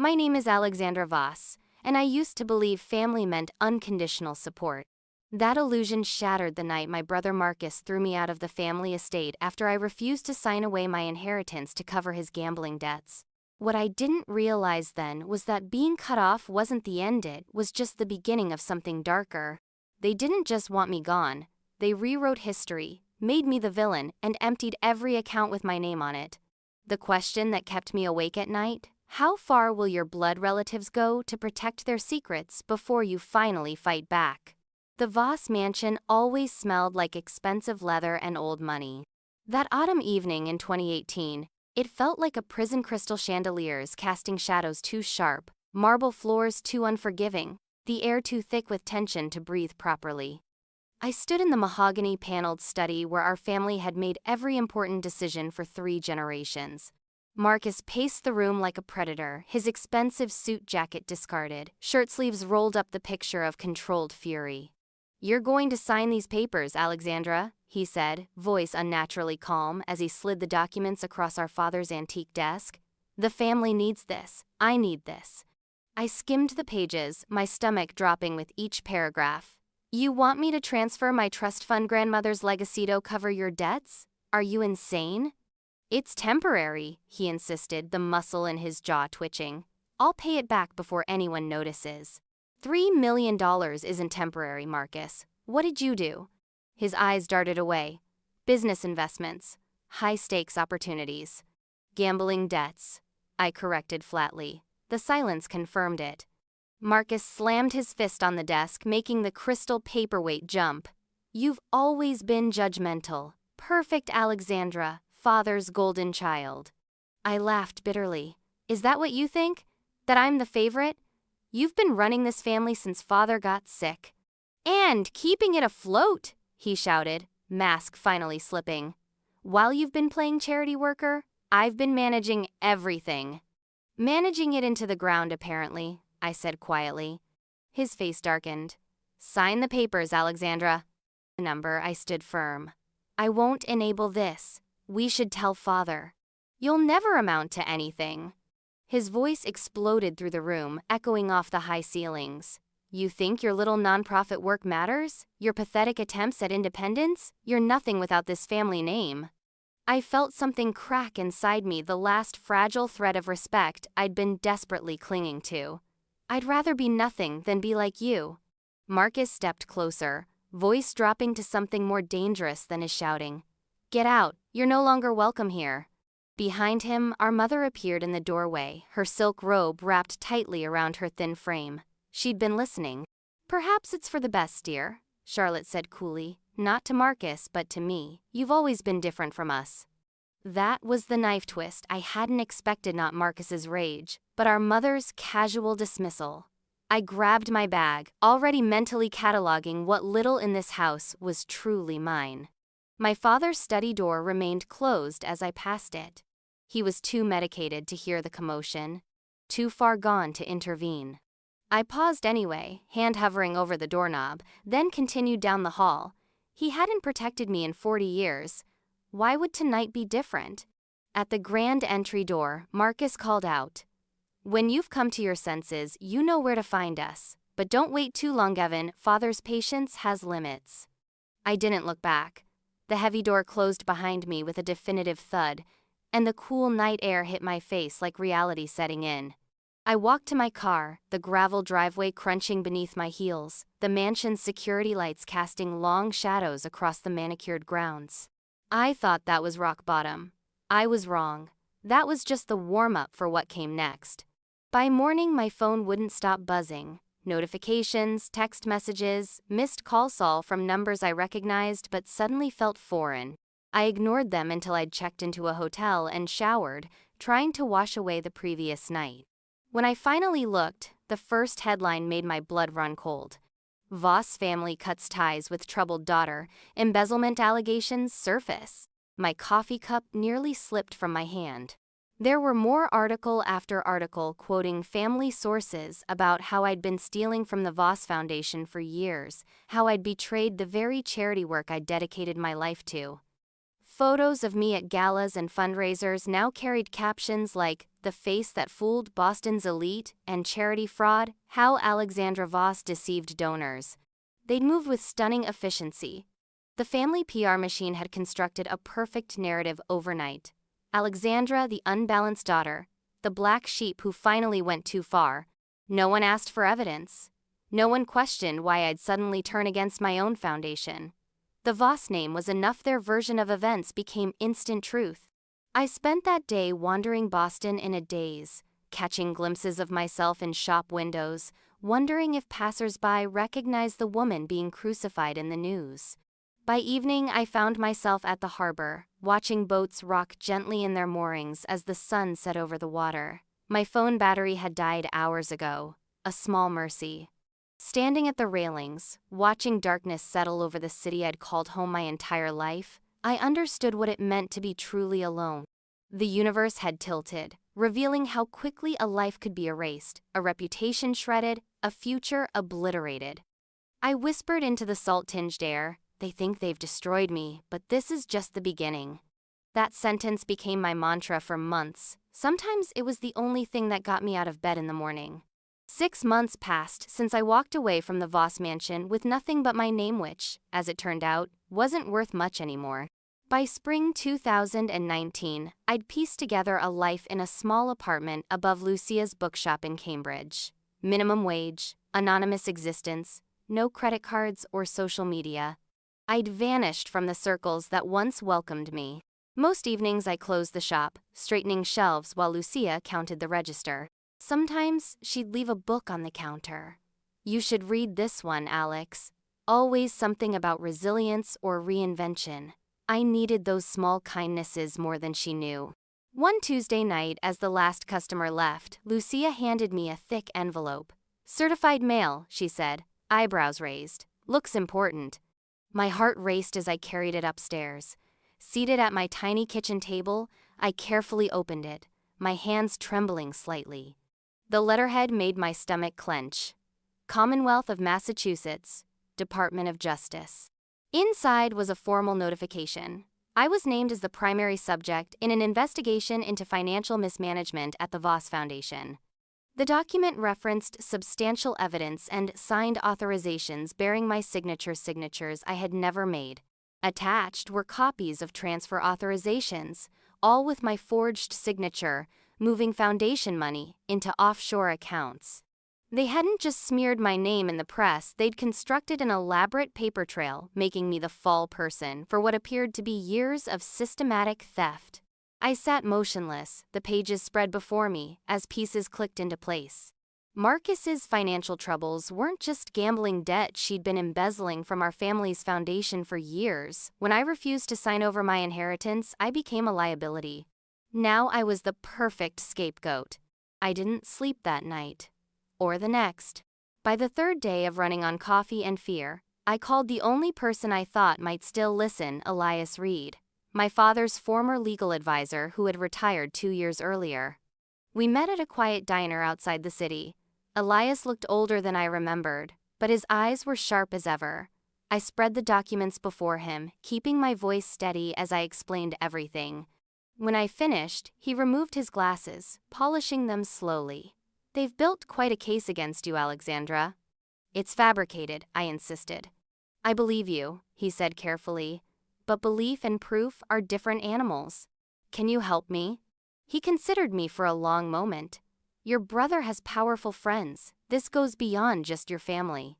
My name is Alexandra Voss, and I used to believe family meant unconditional support. That illusion shattered the night my brother Marcus threw me out of the family estate after I refused to sign away my inheritance to cover his gambling debts. What I didn't realize then was that being cut off wasn't the end, it was just the beginning of something darker. They didn't just want me gone, they rewrote history, made me the villain, and emptied every account with my name on it. The question that kept me awake at night: how far will your blood relatives go to protect their secrets before you finally fight back? The Voss mansion always smelled like expensive leather and old money. That autumn evening in 2018, it felt like a prison, crystal chandeliers casting shadows too sharp, marble floors too unforgiving, the air too thick with tension to breathe properly. I stood in the mahogany-paneled study where our family had made every important decision for 3 generations. Marcus paced the room like a predator, his expensive suit jacket discarded, shirt sleeves rolled up, the picture of controlled fury. "You're going to sign these papers, Alexandra," he said, voice unnaturally calm as he slid the documents across our father's antique desk. "The family needs this. I need this." I skimmed the pages, my stomach dropping with each paragraph. "You want me to transfer my trust fund grandmother's legacy to cover your debts? Are you insane?" "It's temporary," he insisted, the muscle in his jaw twitching. "I'll pay it back before anyone notices." $3 million isn't temporary, Marcus. What did you do?" His eyes darted away. "Business investments. High-stakes opportunities. Gambling debts," I corrected flatly. The silence confirmed it. Marcus slammed his fist on the desk, making the crystal paperweight jump. "You've always been judgmental. Perfect Alexandra, father's golden child." I laughed bitterly. "Is that what you think? That I'm the favorite? You've been running this family since father got sick. And keeping it afloat," he shouted, mask finally slipping. "While you've been playing charity worker, I've been managing everything." "Managing it into the ground, apparently," I said quietly. His face darkened. "Sign the papers, Alexandra." I stood firm. "I won't enable this. We should tell father." "You'll never amount to anything." His voice exploded through the room, echoing off the high ceilings. "You think your little nonprofit work matters? Your pathetic attempts at independence? You're nothing without this family name." I felt something crack inside me, the last fragile thread of respect I'd been desperately clinging to. "I'd rather be nothing than be like you." Marcus stepped closer, voice dropping to something more dangerous than his shouting. "Get out, you're no longer welcome here." Behind him, our mother appeared in the doorway, her silk robe wrapped tightly around her thin frame. She'd been listening. "Perhaps it's for the best, dear," Charlotte said coolly. "Not to Marcus, but to me. You've always been different from us." That was the knife twist I hadn't expected, not Marcus's rage, but our mother's casual dismissal. I grabbed my bag, already mentally cataloging what little in this house was truly mine. My father's study door remained closed as I passed it. He was too medicated to hear the commotion, too far gone to intervene. I paused anyway, hand hovering over the doorknob, then continued down the hall. He hadn't protected me in 40 years. Why would tonight be different? At the grand entry door, Marcus called out, "When you've come to your senses, you know where to find us. But don't wait too long, Evan. Father's patience has limits." I didn't look back. The heavy door closed behind me with a definitive thud, and the cool night air hit my face like reality setting in. I walked to my car, the gravel driveway crunching beneath my heels, the mansion's security lights casting long shadows across the manicured grounds. I thought that was rock bottom. I was wrong. That was just the warm-up for what came next. By morning, my phone wouldn't stop buzzing. Notifications, text messages, missed calls, all from numbers I recognized but suddenly felt foreign. I ignored them until I'd checked into a hotel and showered, trying to wash away the previous night. When I finally looked, the first headline made my blood run cold. "Voss family cuts ties with troubled daughter. Embezzlement allegations surface." My coffee cup nearly slipped from my hand. There were more article after article quoting family sources about how I'd been stealing from the Voss Foundation for years, how I'd betrayed the very charity work I'd dedicated my life to. Photos of me at galas and fundraisers now carried captions like, "The face that fooled Boston's elite," and "Charity fraud, how Alexandra Voss deceived donors." They'd moved with stunning efficiency. The family PR machine had constructed a perfect narrative overnight. Alexandra, the unbalanced daughter, the black sheep who finally went too far. No one asked for evidence. No one questioned why I'd suddenly turn against my own foundation. The Voss name was enough. Their version of events became instant truth. I spent that day wandering Boston in a daze, catching glimpses of myself in shop windows, wondering if passers-by recognized the woman being crucified in the news. By evening, I found myself at the harbor, watching boats rock gently in their moorings as the sun set over the water. My phone battery had died hours ago, a small mercy. Standing at the railings, watching darkness settle over the city I'd called home my entire life, I understood what it meant to be truly alone. The universe had tilted, revealing how quickly a life could be erased, a reputation shredded, a future obliterated. I whispered into the salt-tinged air, "They think they've destroyed me, but this is just the beginning." That sentence became my mantra for months. Sometimes it was the only thing that got me out of bed in the morning. 6 months passed since I walked away from the Voss mansion with nothing but my name, which, as it turned out, wasn't worth much anymore. By spring 2019, I'd pieced together a life in a small apartment above Lucia's bookshop in Cambridge. Minimum wage, anonymous existence, no credit cards or social media. I'd vanished from the circles that once welcomed me. Most evenings I closed the shop, straightening shelves while Lucia counted the register. Sometimes she'd leave a book on the counter. "You should read this one, Alex." Always something about resilience or reinvention. I needed those small kindnesses more than she knew. One Tuesday night, as the last customer left, Lucia handed me a thick envelope. "Certified mail," she said, eyebrows raised. "Looks important." My heart raced as I carried it upstairs. Seated at my tiny kitchen table, I carefully opened it, my hands trembling slightly. The letterhead made my stomach clench. Commonwealth of Massachusetts, Department of Justice. Inside was a formal notification. I was named as the primary subject in an investigation into financial mismanagement at the Voss Foundation. The document referenced substantial evidence and signed authorizations bearing my signatures I had never made. Attached were copies of transfer authorizations, all with my forged signature, moving foundation money into offshore accounts. They hadn't just smeared my name in the press, they'd constructed an elaborate paper trail, making me the fall person for what appeared to be years of systematic theft. I sat motionless, the pages spread before me, as pieces clicked into place. Marcus's financial troubles weren't just gambling debt she'd been embezzling from our family's foundation for years. When I refused to sign over my inheritance, I became a liability. Now I was the perfect scapegoat. I didn't sleep that night. Or the next. By the third day of running on coffee and fear, I called the only person I thought might still listen, Elias Reed, my father's former legal advisor who had retired 2 years earlier. We met at a quiet diner outside the city. Elias looked older than I remembered, but his eyes were sharp as ever. I spread the documents before him, keeping my voice steady as I explained everything. When I finished, he removed his glasses, polishing them slowly. "They've built quite a case against you, Alexandra." "It's fabricated," I insisted. "I believe you," he said carefully, "but belief and proof are different animals. Can you help me?" He considered me for a long moment. "Your brother has powerful friends. This goes beyond just your family."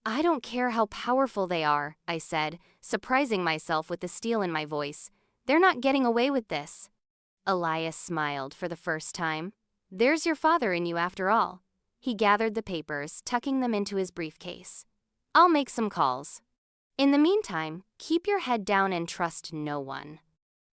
"I don't care how powerful they are," I said, surprising myself with the steel in my voice. "They're not getting away with this." Elias smiled for the first time. "There's your father in you after all." He gathered the papers, tucking them into his briefcase. "I'll make some calls. In the meantime, keep your head down and trust no one."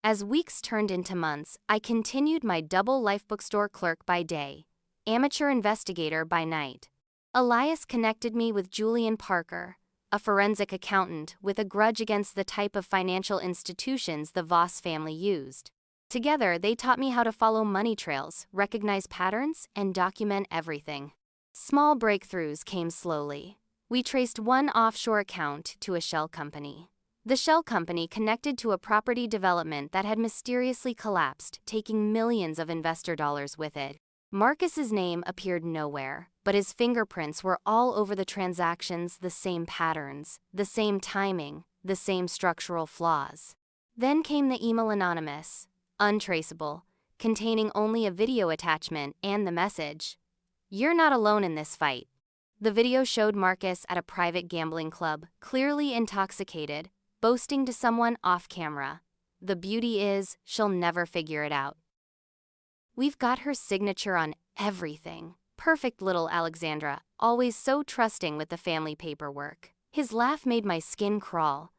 As weeks turned into months, I continued my double life bookstore clerk by day, amateur investigator by night. Elias connected me with Julian Parker, a forensic accountant with a grudge against the type of financial institutions the Voss family used. Together, they taught me how to follow money trails, recognize patterns, and document everything. Small breakthroughs came slowly. We traced one offshore account to a shell company. The shell company connected to a property development that had mysteriously collapsed, taking millions of investor dollars with it. Marcus's name appeared nowhere, but his fingerprints were all over the transactions, the same patterns, the same timing, the same structural flaws. Then came the email anonymous, untraceable, containing only a video attachment and the message, "You're not alone in this fight." The video showed Marcus at a private gambling club, clearly intoxicated, boasting to someone off camera, "The beauty is, she'll never figure it out. We've got her signature on everything." Perfect little Alexandra, always so trusting with the family paperwork. His laugh made my skin crawl.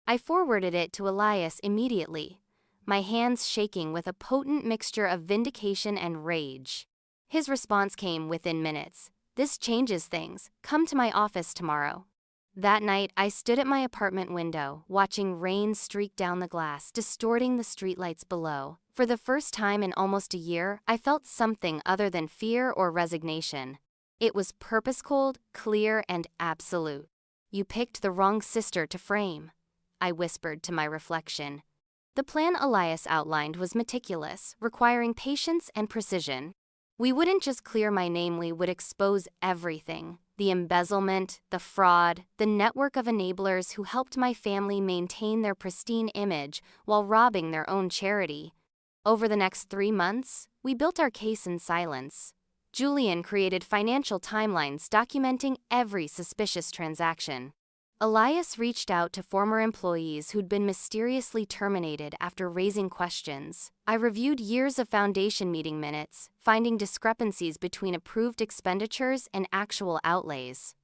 I forwarded it to Elias immediately, my hands shaking with a potent mixture of vindication and rage. His response came within minutes. "This changes things. Come to my office tomorrow." That night, I stood at my apartment window, watching rain streak down the glass, distorting the streetlights below. For the first time in almost a year, I felt something other than fear or resignation. It was purpose-cold, clear, and absolute. "You picked the wrong sister to frame," I whispered to my reflection. The plan Elias outlined was meticulous, requiring patience and precision. We wouldn't just clear my name, we would expose everything. The embezzlement, the fraud, the network of enablers who helped my family maintain their pristine image while robbing their own charity. Over the next 3 months, we built our case in silence. Julian created financial timelines documenting every suspicious transaction. Elias reached out to former employees who'd been mysteriously terminated after raising questions. I reviewed years of foundation meeting minutes, finding discrepancies between approved expenditures and actual outlays.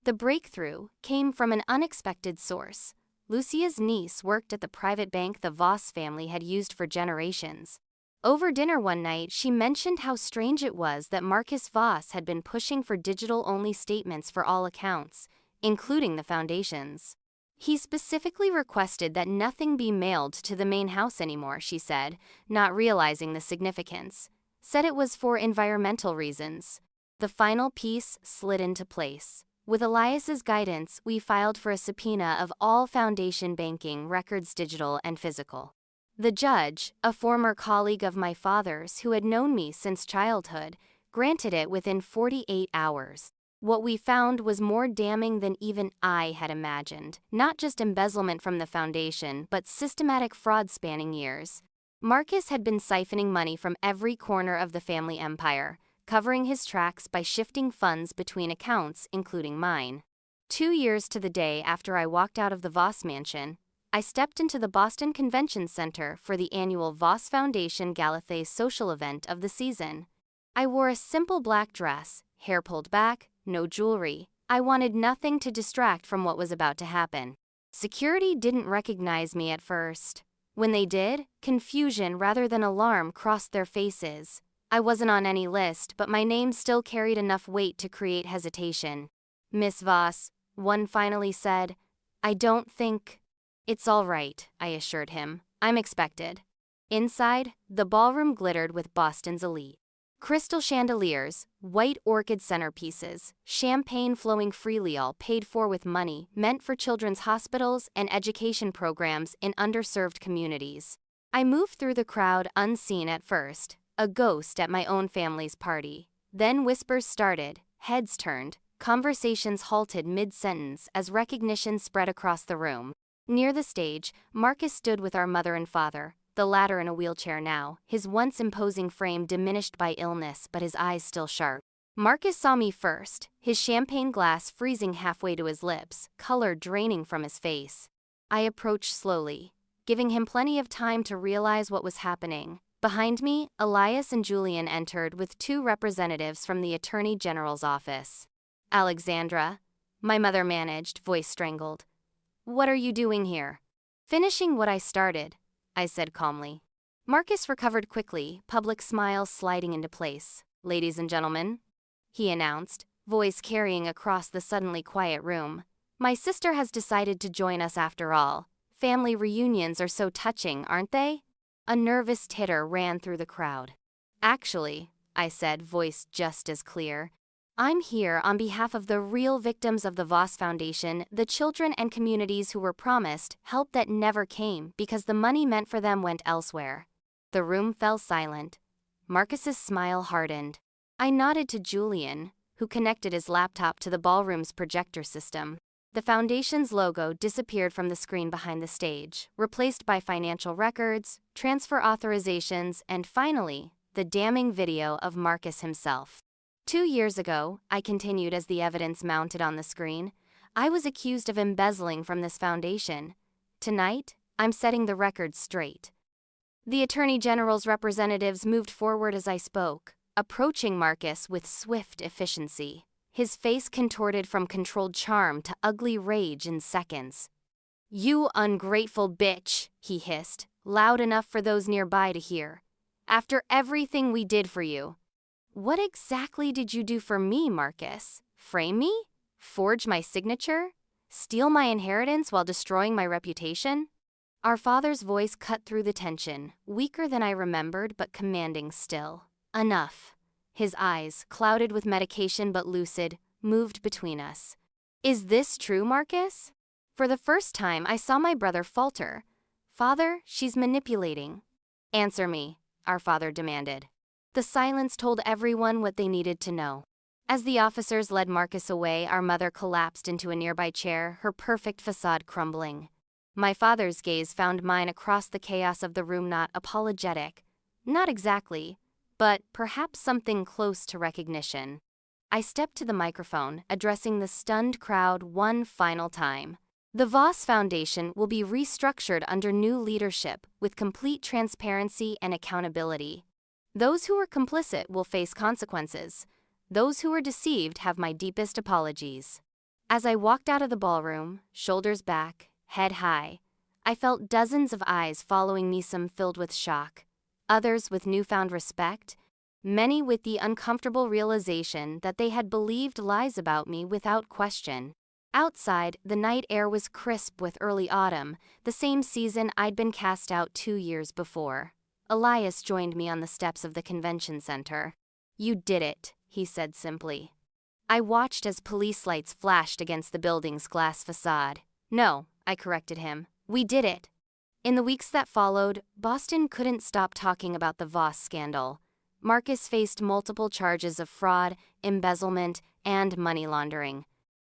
The breakthrough came from an unexpected source. Lucia's niece worked at the private bank the Voss family had used for generations. Over dinner one night, she mentioned how strange it was that Marcus Voss had been pushing for digital-only statements for all accounts, including the foundation's. He specifically requested that nothing be mailed to the main house anymore, she said, not realizing the significance. Said it was for environmental reasons. The final piece slid into place. With Elias's guidance, we filed for a subpoena of all foundation banking records, digital and physical. The judge, a former colleague of my father's who had known me since childhood, granted it within 48 hours. What we found was more damning than even I had imagined. Not just embezzlement from the foundation, but systematic fraud spanning years. Marcus had been siphoning money from every corner of the family empire, covering his tracks by shifting funds between accounts, including mine. 2 years to the day after I walked out of the Voss mansion, I stepped into the Boston Convention Center for the annual Voss Foundation Galathay social event of the season. I wore a simple black dress, hair pulled back, no jewelry. I wanted nothing to distract from what was about to happen. Security didn't recognize me at first. When they did, confusion rather than alarm crossed their faces. I wasn't on any list, but my name still carried enough weight to create hesitation. "Miss Voss," one finally said, "I don't think—" "It's all right," I assured him. "I'm expected." Inside, the ballroom glittered with Boston's elite. Crystal chandeliers, white orchid centerpieces, champagne flowing freely, all paid for with money meant for children's hospitals and education programs in underserved communities. I moved through the crowd unseen at first, a ghost at my own family's party. Then whispers started, heads turned, conversations halted mid-sentence as recognition spread across the room. Near the stage, Marcus stood with our mother and father, the latter in a wheelchair now, his once imposing frame diminished by illness but his eyes still sharp. Marcus saw me first, his champagne glass freezing halfway to his lips, color draining from his face. I approached slowly, giving him plenty of time to realize what was happening. Behind me, Elias and Julian entered with 2 representatives from the Attorney General's office. "Alexandra," my mother managed, voice strangled. "What are you doing here?" "Finishing what I started," I said calmly. Marcus recovered quickly, public smile sliding into place. "Ladies and gentlemen," he announced, voice carrying across the suddenly quiet room. "My sister has decided to join us after all. Family reunions are so touching, aren't they?" A nervous titter ran through the crowd. "Actually," I said, voice just as clear, I'm here on behalf of the real victims of the Voss Foundation, the children and communities who were promised help that never came because the money meant for them went elsewhere. The room fell silent. Marcus's smile hardened. I nodded to Julian, who connected his laptop to the ballroom's projector system. The foundation's logo disappeared from the screen behind the stage, replaced by financial records, transfer authorizations, and finally, the damning video of Marcus himself. 2 years ago, I continued as the evidence mounted on the screen, I was accused of embezzling from this foundation. Tonight, I'm setting the record straight. The Attorney General's representatives moved forward as I spoke, approaching Marcus with swift efficiency. His face contorted from controlled charm to ugly rage in seconds. "You ungrateful bitch," he hissed, loud enough for those nearby to hear. "After everything we did for you." "What exactly did you do for me, Marcus? Frame me? Forge my signature? Steal my inheritance while destroying my reputation?" Our father's voice cut through the tension, weaker than I remembered but commanding still. "Enough." His eyes, clouded with medication but lucid, moved between us. "Is this true, Marcus?" For the first time, I saw my brother falter. "Father, she's manipulating." "Answer me," our father demanded. The silence told everyone what they needed to know. As the officers led Marcus away, our mother collapsed into a nearby chair, her perfect facade crumbling. My father's gaze found mine across the chaos of the room, not apologetic. Not exactly, but perhaps something close to recognition. I stepped to the microphone, addressing the stunned crowd one final time. The Voss Foundation will be restructured under new leadership with complete transparency and accountability. Those who were complicit will face consequences. Those who were deceived have my deepest apologies. As I walked out of the ballroom, shoulders back, head high, I felt dozens of eyes following me, some filled with shock, others with newfound respect, many with the uncomfortable realization that they had believed lies about me without question. Outside, the night air was crisp with early autumn, the same season I'd been cast out 2 years before. Elias joined me on the steps of the convention center. "You did it," he said simply. I watched as police lights flashed against the building's glass facade. "No," I corrected him. "We did it." In the weeks that followed, Boston couldn't stop talking about the Voss scandal. Marcus faced multiple charges of fraud, embezzlement, and money laundering.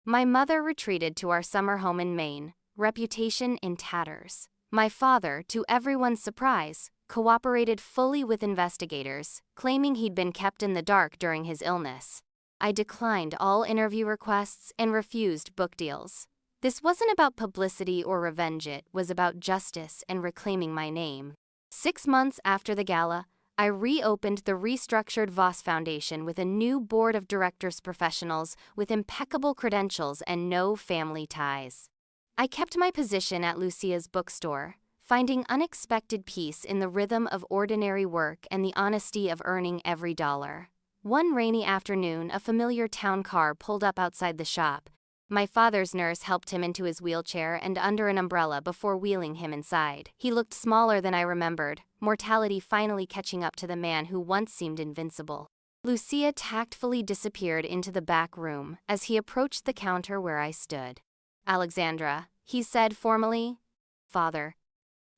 My mother retreated to our summer home in Maine, reputation in tatters. My father, to everyone's surprise, cooperated fully with investigators, claiming he'd been kept in the dark during his illness. I declined all interview requests and refused book deals. This wasn't about publicity or revenge, it was about justice and reclaiming my name. 6 months after the gala, I reopened the restructured Voss Foundation with a new board of directors, professionals with impeccable credentials and no family ties. I kept my position at Lucia's bookstore, finding unexpected peace in the rhythm of ordinary work and the honesty of earning every dollar. One rainy afternoon, a familiar town car pulled up outside the shop. My father's nurse helped him into his wheelchair and under an umbrella before wheeling him inside. He looked smaller than I remembered, mortality finally catching up to the man who once seemed invincible. Lucia tactfully disappeared into the back room as he approached the counter where I stood. "Alexandra," he said formally. "Father."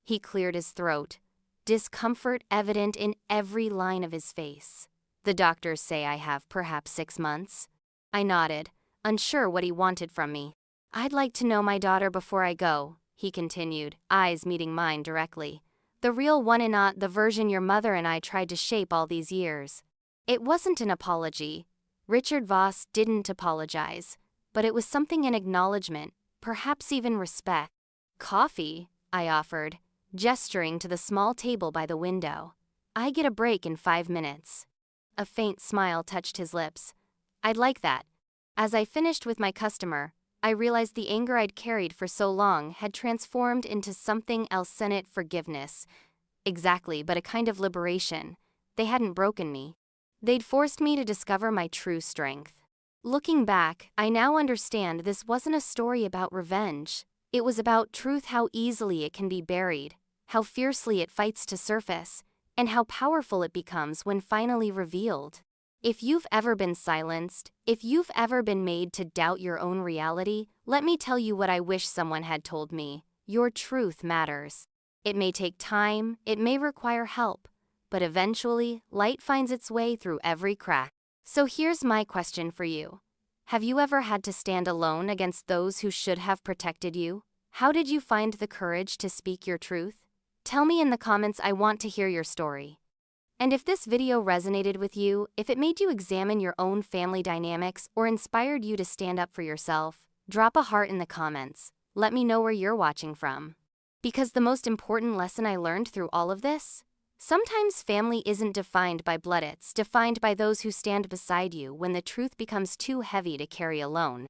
He cleared his throat, discomfort evident in every line of his face. "The doctors say I have perhaps 6 months." I nodded, unsure what he wanted from me. "I'd like to know my daughter before I go," he continued, eyes meeting mine directly. "The real one and not the version your mother and I tried to shape all these years." It wasn't an apology. Richard Voss didn't apologize, but it was something in acknowledgement, perhaps even respect. "Coffee," I offered, gesturing to the small table by the window. "I get a break in 5 minutes." A faint smile touched his lips. "I'd like that." As I finished with my customer, I realized the anger I'd carried for so long had transformed into something else. Senate forgiveness. Exactly, but a kind of liberation. They hadn't broken me. They'd forced me to discover my true strength. Looking back, I now understand this wasn't a story about revenge. It was about truth, how easily it can be buried, how fiercely it fights to surface, and how powerful it becomes when finally revealed. If you've ever been silenced, if you've ever been made to doubt your own reality, let me tell you what I wish someone had told me. Your truth matters. It may take time, it may require help, but eventually, light finds its way through every crack. So here's my question for you. Have you ever had to stand alone against those who should have protected you? How did you find the courage to speak your truth? Tell me in the comments. I want to hear your story. And if this video resonated with you, if it made you examine your own family dynamics or inspired you to stand up for yourself, drop a heart in the comments. Let me know where you're watching from. Because the most important lesson I learned through all of this? Sometimes family isn't defined by blood, it's defined by those who stand beside you when the truth becomes too heavy to carry alone.